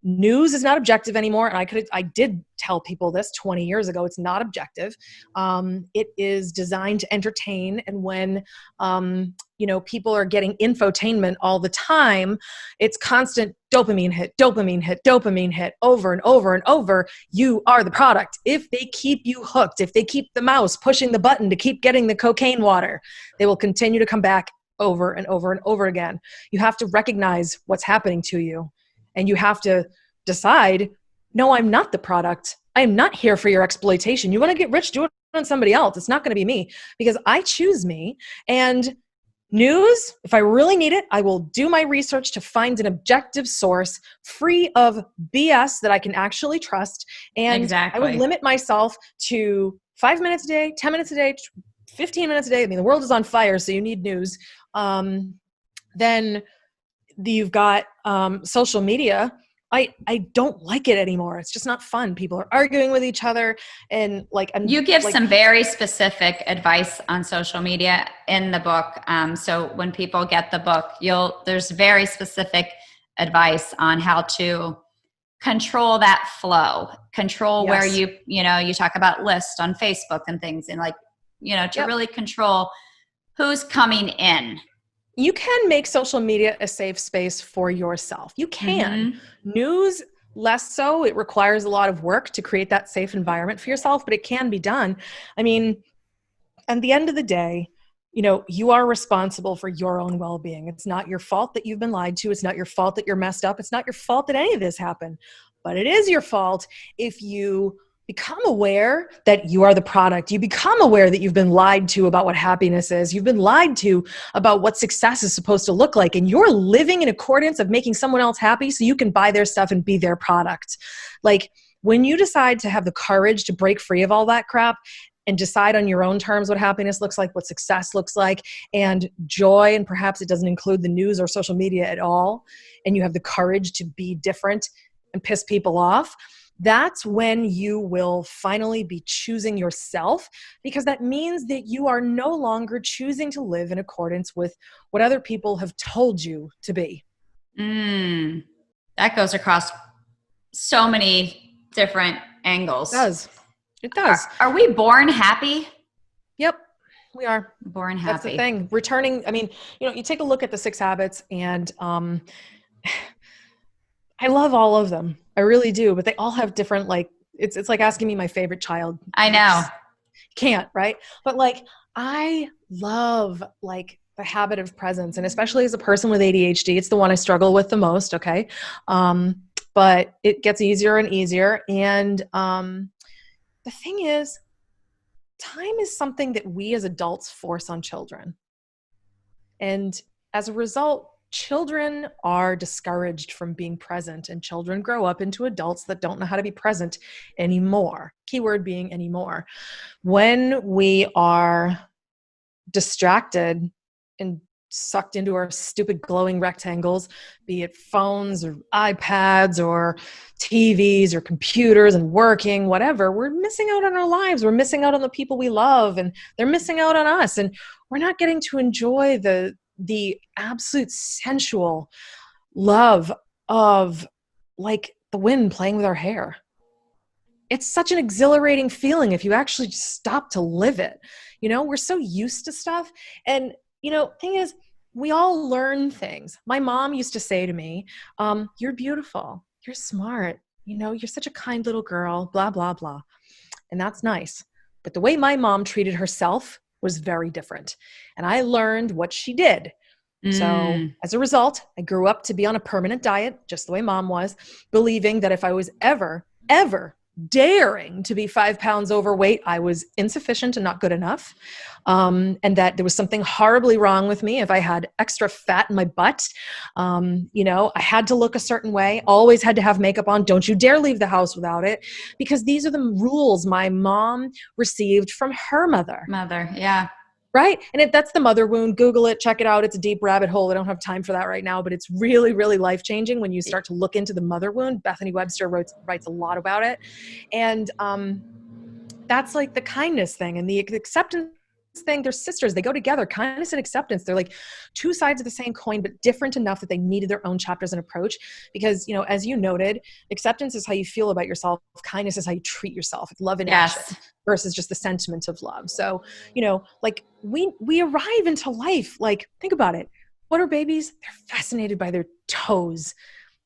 news is not objective anymore. And I did tell people this 20 years ago. It's not objective. It is designed to entertain. And when, people are getting infotainment all the time, it's constant dopamine hit over and over and over. You are the product. If they keep you hooked, if they keep the mouse pushing the button to keep getting the cocaine water, they will continue to come back over and over and over again. You have to recognize what's happening to you. And you have to decide, no, I'm not the product. I am not here for your exploitation. You want to get rich, do it on somebody else. It's not going to be me, because I choose me. And news, if I really need it, I will do my research to find an objective source free of BS that I can actually trust. And I will limit myself to 5 minutes a day, 10 minutes a day, 15 minutes a day. I mean, the world is on fire, so you need news. Then you've got social media. I don't like it anymore. It's just not fun. People are arguing with each other, and you give some very specific advice on social media in the book. So when people get the book, there's very specific advice on how to control that flow, where you talk about lists on Facebook and things, and to really control who's coming in. You can make social media a safe space for yourself. You can. Mm-hmm. News, less so. It requires a lot of work to create that safe environment for yourself, but it can be done. I mean, at the end of the day, you know, you are responsible for your own well-being. It's not your fault that you've been lied to. It's not your fault that you're messed up. It's not your fault that any of this happened, but it is your fault if you become aware that you are the product. You become aware that you've been lied to about what happiness is. You've been lied to about what success is supposed to look like. And you're living in accordance of making someone else happy so you can buy their stuff and be their product. Like, when you decide to have the courage to break free of all that crap and decide on your own terms what happiness looks like, what success looks like, and joy, and perhaps it doesn't include the news or social media at all, and you have the courage to be different and piss people off, that's when you will finally be choosing yourself, because that means that you are no longer choosing to live in accordance with what other people have told you to be. That goes across so many different angles. It does. Are we born happy? Yep, we are. Born happy. That's the thing. Returning, I mean, you know, you take a look at the 6 habits, and I love all of them. I really do, but they all have different, like, it's like asking me my favorite child. I know. Can't, right? But like, I love like the habit of presence, and especially as a person with ADHD, it's the one I struggle with the most. Okay. But it gets easier and easier. And the thing is, time is something that we as adults force on children. And as a result, children are discouraged from being present, and children grow up into adults that don't know how to be present anymore. Keyword being anymore. When we are distracted and sucked into our stupid glowing rectangles, be it phones or iPads or TVs or computers and working, whatever, we're missing out on our lives. We're missing out on the people we love, and they're missing out on us. And we're not getting to enjoy the absolute sensual love of like the wind playing with our hair. It's such an exhilarating feeling if you actually just stop to live it. You know, we're so used to stuff. And, you know, thing is, we all learn things. My mom used to say to me, you're beautiful, you're smart, you know, you're such a kind little girl, blah, blah, blah. And that's nice. But the way my mom treated herself was very different. And I learned what she did. So as a result, I grew up to be on a permanent diet, just the way mom was, believing that if I was ever daring to be 5 pounds overweight, I was insufficient and not good enough. And that there was something horribly wrong with me if I had extra fat in my butt. You know, I had to look a certain way, always had to have makeup on. Don't you dare leave the house without it, because these are the rules my mom received from her mother. Yeah. Right? And that's the mother wound. Google it, check it out. It's a deep rabbit hole. I don't have time for that right now, but it's really, really life-changing when you start to look into the mother wound. Bethany Webster writes a lot about it. And that's like the kindness thing and the acceptance thing. They're sisters. They go together. Kindness and acceptance. They're like two sides of the same coin, but different enough that they needed their own chapters and approach. Because, you know, as you noted, acceptance is how you feel about yourself. Kindness is how you treat yourself. It's love in action versus just the sentiment of love. So, you know, like we arrive into life. Like, think about it. What are babies? They're fascinated by their toes.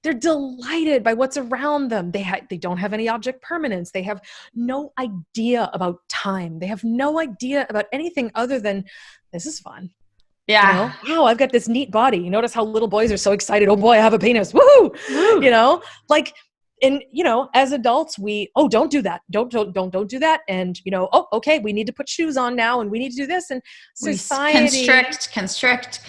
They're delighted by what's around them. They don't have any object permanence. They have no idea about time. They have no idea about anything other than, this is fun. Yeah. You know? Wow, I've got this neat body. You notice how little boys are so excited. Oh boy, I have a penis. Woohoo! You know, like, and you know, as adults, don't do that. Don't do that. And you know, okay, we need to put shoes on now, and we need to do this. And society constrict.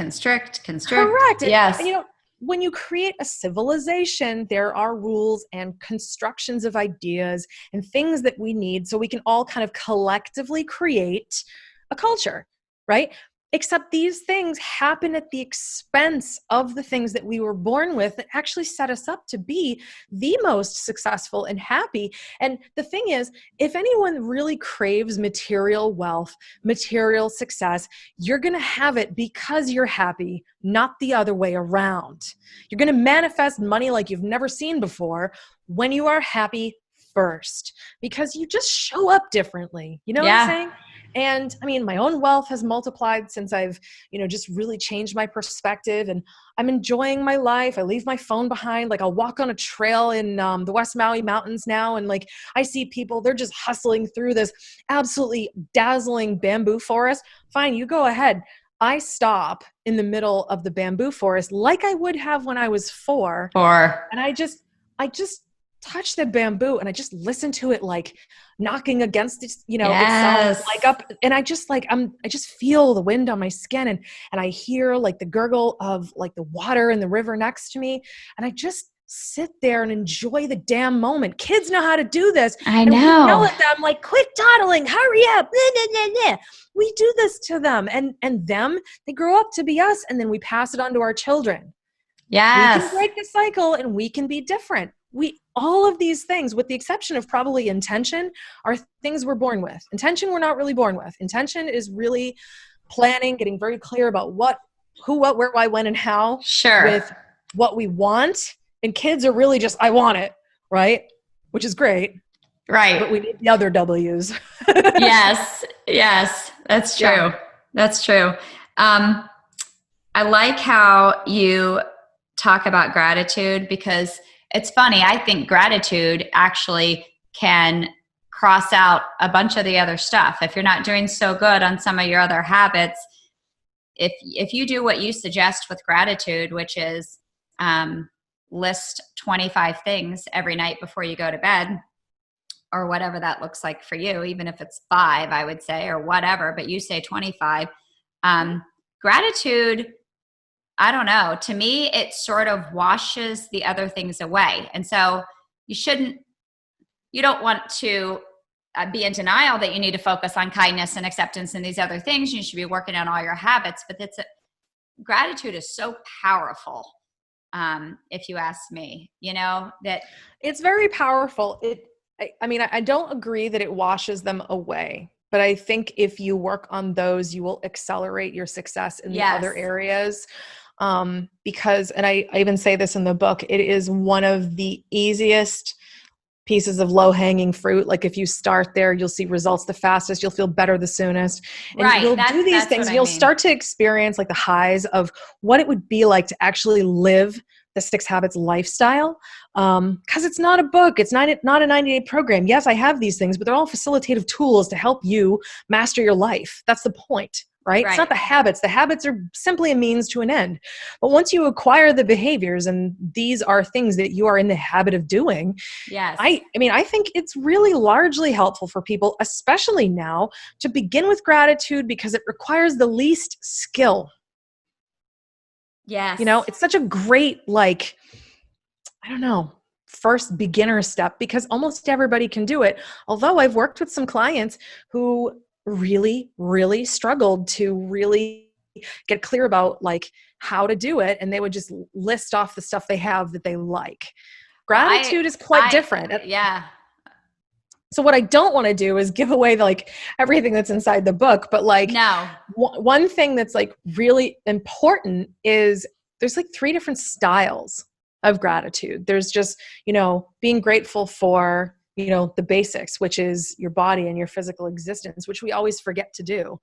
Correct. Yes. And, you know, when you create a civilization, there are rules and constructions of ideas and things that we need so we can all kind of collectively create a culture, right? Except these things happen at the expense of the things that we were born with that actually set us up to be the most successful and happy. And the thing is, if anyone really craves material wealth, material success, you're going to have it because you're happy, not the other way around. You're going to manifest money like you've never seen before when you are happy first, because you just show up differently. You know what I'm saying? And I mean, my own wealth has multiplied since I've, just really changed my perspective, and I'm enjoying my life. I leave my phone behind. Like, I'll walk on a trail in the West Maui Mountains now. And like, I see people, they're just hustling through this absolutely dazzling bamboo forest. Fine, you go ahead. I stop in the middle of the bamboo forest like I would have when I was 4. And I just touch the bamboo and I just listen to it like knocking against it, itself, like up. And I just feel the wind on my skin, and I hear like the gurgle of like the water in the river next to me. And I just sit there and enjoy the damn moment. Kids know how to do this. I know. And we yell at them like, quit dawdling, hurry up. We do this to them, and them, they grow up to be us. And then we pass it on to our children. Yes. We can break the cycle and we can be different. All of these things, with the exception of probably intention, are things we're born with. Intention, we're not really born with. Intention is really planning, getting very clear about what, who, what, where, why, when, and how. Sure. With what we want. And kids are really just, I want it, right? Which is great. Right. But we need the other W's. Yes. That's true. Yeah. That's true. I like how you talk about gratitude, because it's funny. I think gratitude actually can cross out a bunch of the other stuff. If you're not doing so good on some of your other habits, if you do what you suggest with gratitude, which is list 25 things every night before you go to bed, or whatever that looks like for you, even if it's 5, I would say, or whatever, but you say 25. Gratitude, I don't know. To me, it sort of washes the other things away. And so you don't want to be in denial that you need to focus on kindness and acceptance and these other things. You should be working on all your habits, but gratitude is so powerful. If you ask me, that it's very powerful. I don't agree that it washes them away, but I think if you work on those, you will accelerate your success in the other areas. Because, and I even say this in the book, it is one of the easiest pieces of low-hanging fruit. Like, if you start there, you'll see results the fastest, you'll feel better the soonest. And you'll do these things, and you'll start to experience like the highs of what it would be like to actually live the 6 Habits lifestyle. Because it's not a book. It's not a 90-day program. Yes, I have these things, but they're all facilitative tools to help you master your life. That's the point. Right? It's not the habits. The habits are simply a means to an end. But once you acquire the behaviors, and these are things that you are in the habit of doing, I think it's really largely helpful for people, especially now, to begin with gratitude, because it requires the least skill. Yes. It's such a great, first beginner step, because almost everybody can do it. Although I've worked with some clients who really, really struggled to really get clear about how to do it. And they would just list off the stuff they have that they like. Gratitude is quite different. Yeah. So what I don't want to do is give away everything that's inside the book. But no. One thing that's really important is there's 3 different styles of gratitude. There's just, being grateful for, the basics, which is your body and your physical existence, which we always forget to do.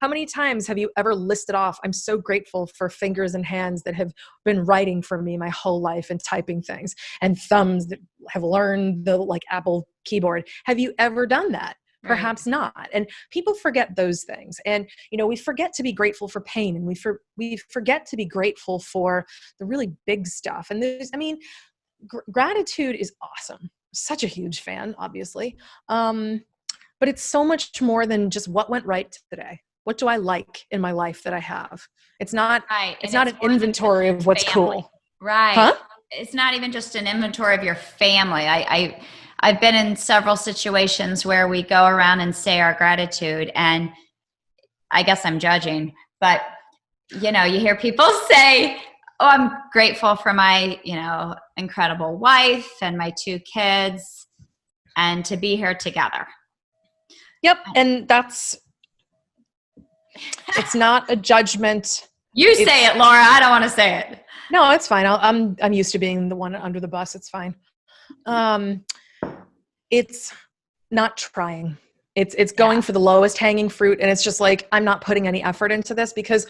How many times have you ever listed off, I'm so grateful for fingers and hands that have been writing for me my whole life and typing things, and thumbs that have learned the Apple keyboard? Have you ever done that? Perhaps not. And people forget those things. And, we forget to be grateful for pain, and we forget to be grateful for the really big stuff. And gratitude is awesome. Such a huge fan, obviously. But it's so much more than just what went right today. What do I like in my life that I have? It's not an inventory of what's cool. Right. Huh? It's not even just an inventory of your family. I've been in several situations where we go around and say our gratitude, and I guess I'm judging, but you hear people say, oh, I'm grateful for my, incredible wife and my 2 kids, and to be here together. Yep. And it's not a judgment. You say it, Laura. I don't want to say it. No, it's fine. I'm used to being the one under the bus. It's fine. It's not trying. It's going for the lowest hanging fruit. And it's just like, I'm not putting any effort into this, because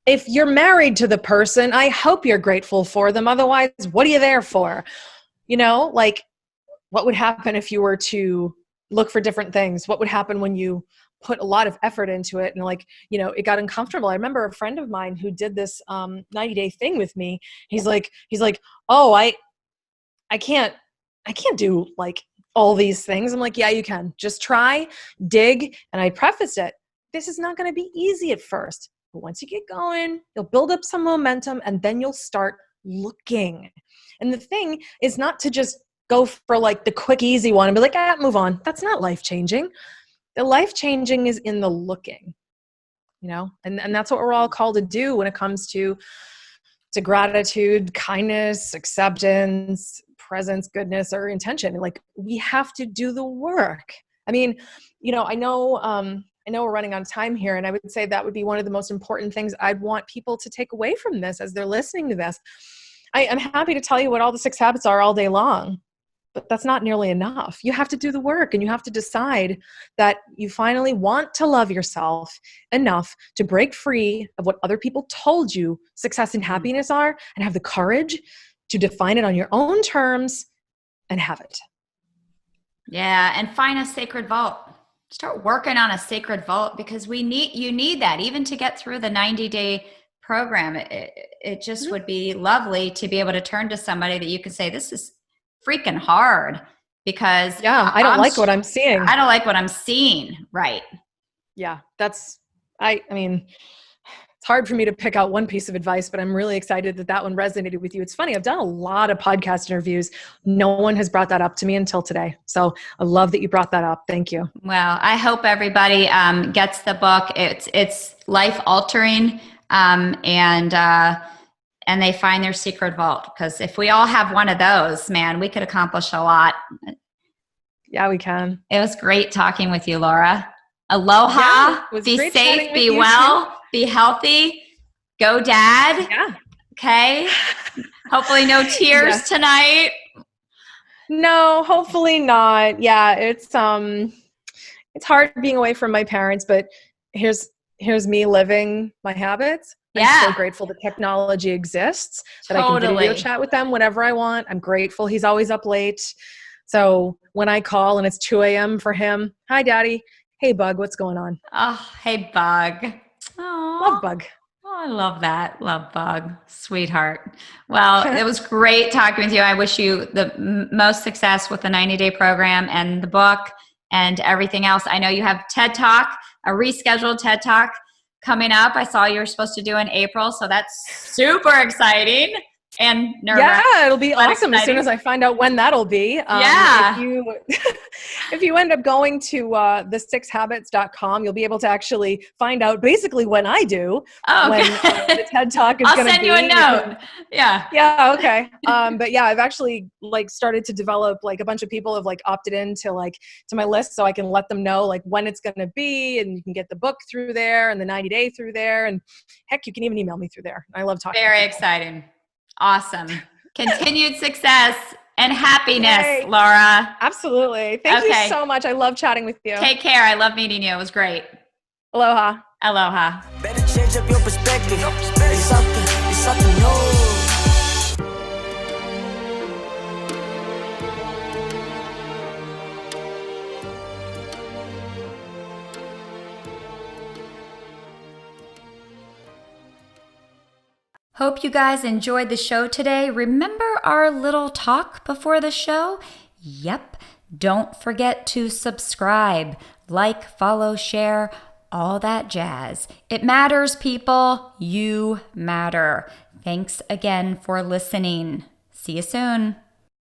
if you're married to the person, I hope you're grateful for them. Otherwise, what are you there for? You know, like, what would happen if you were to look for different things? What would happen when you put a lot of effort into it and, like, you know, it got uncomfortable? I remember a friend of mine who did this 90-day thing with me. He's like, oh, I can't do like all these things. I'm like, yeah, you can. Just try, dig. And I prefaced it, this is not going to be easy at first, but once you get going, you'll build up some momentum, and then you'll start looking. And the thing is not to just go for like the quick, easy one and be like, move on. That's not life-changing. The life-changing is in the looking, you know, and that's what we're all called to do when it comes to gratitude, kindness, acceptance, presence, goodness, or intention. Like, we have to do the work. I mean, you know, I know we're running out of time here, and I would say that would be one of the most important things I'd want people to take away from this as they're listening to this. I'm happy to tell you what all the 6 habits are all day long, but that's not nearly enough. You have to do the work, and you have to decide that you finally want to love yourself enough to break free of what other people told you success and happiness are, and have the courage to define it on your own terms and have it. Yeah, and find a sacred vault. Start working on a sacred vault, because you need that even to get through the 90-day program. It just would be lovely to be able to turn to somebody that you could say, this is freaking hard, because I don't like what I'm seeing. I don't like what I'm seeing. Right. Yeah, I mean, it's hard for me to pick out one piece of advice, but I'm really excited that one resonated with you. It's funny, I've done a lot of podcast interviews. No one has brought that up to me until today. So I love that you brought that up. Thank you. Well, I hope everybody gets the book. It's life altering, and they find their secret vault. Because if we all have one of those, man, we could accomplish a lot. Yeah, we can. It was great talking with you, Laura. Aloha. Yeah, be safe. Be well. Too. Be healthy. Go, Dad. Yeah. Okay. Hopefully no tears tonight. No, hopefully not. Yeah, it's hard being away from my parents, but here's me living my habits. I'm so grateful that technology exists, that I can video chat with them whenever I want. I'm grateful he's always up late. So when I call and it's 2 a.m. for him, hi, Daddy. Hey, Bug, what's going on? Oh, hey, Bug. Aww. Love Bug. Oh, I love that. Love Bug. Sweetheart. Well, it was great talking with you. I wish you the most success with the 90-day program and the book and everything else. I know you have TED Talk, a rescheduled TED Talk coming up. I saw you were supposed to do in April, so that's super exciting and nerve-wracking. Yeah, it'll be awesome as soon as I find out when that'll be. If you end up going to the6habits.com, you'll be able to actually find out basically when I do. Oh, okay. When the TED Talk is going to be. I'll send you a note. Yeah. Yeah. Okay. But yeah, I've actually started to develop a bunch of people have opted in to my list, so I can let them know when it's going to be, and you can get the book through there and the 90-day through there, and heck, you can even email me through there. I love talking. Very exciting. Awesome. Continued success and happiness, Yay. Laura. Absolutely. Thank you so much. I love chatting with you. Take care. I love meeting you. It was great. Aloha. Aloha. Better change up your perspective. It's something new. Hope you guys enjoyed the show today. Remember our little talk before the show? Yep. Don't forget to subscribe, follow, share, all that jazz. It matters, people. You matter. Thanks again for listening. See you soon.